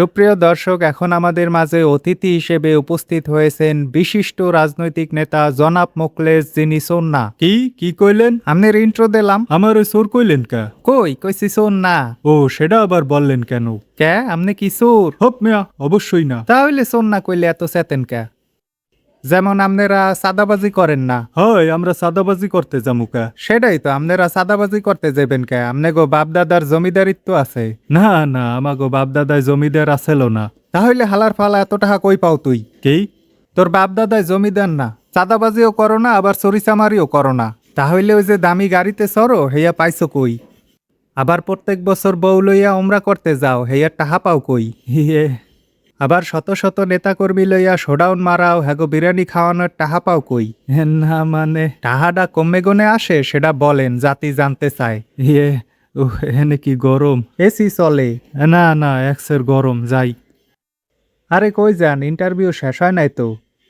সুপ্রিয় দর্শক, এখন আমাদের মাঝে অতিথি হিসেবে উপস্থিত হয়েছেন বিশিষ্ট রাজনৈতিক নেতা জনাব মোখলেস, যিনি সোন না। কি কইলেন? আমনের ইন্ট্রো দিলাম। আমার সোর কইলেন কা? কইছি সোন না। ও, সেটা আবার বললেন কেন? কে আমনে কি সোর? হপ মিয়া, অবশ্যই না। তাহলে সোন না কইলে এত চেতেন কে? যেমন আপনারা সাদাবাজি করেন না। হয়, আমরা সাদাবাজি করতে যামু কা? সেটাই তো, আপনারা সাদাবাজি করতে যাবেন কে? আমনে গো বাপদাদার জমিদারিত্ব আছে। না না, আমাগো বাপদাদায় জমিদার আছিল না। তাহলে হালার ফালা এত টাকা কই পাও তুই? কি? তোর বাপদাদায় জমিদার না, চাঁদাবাজিও করো না, আবার চরিচামারিও করো না, তাহলে ওই যে দামি গাড়িতে চড়ো হেয়া পাইছো কই? আবার প্রত্যেক বছর বউ লইয়া ওমরা করতে যাও, হেয়া টাহা পাও কই? ইয়ে, আবার শত শত নেতাকর্মী লইয়া শোডাউন মারাও, হ্যাগো বিরিয়ানি খাওয়ানোর টাহা পাও কই? না মানে, টাহাডা কমে গনে আসে সেটা বলেন, জাতি জানতে চায়। ইয়ে, এনে কি গরম? এসি চলে। না না, এক্সের গরম, যাই। আরে কই যান, ইন্টারভিউ শেষ হয় নাই তো?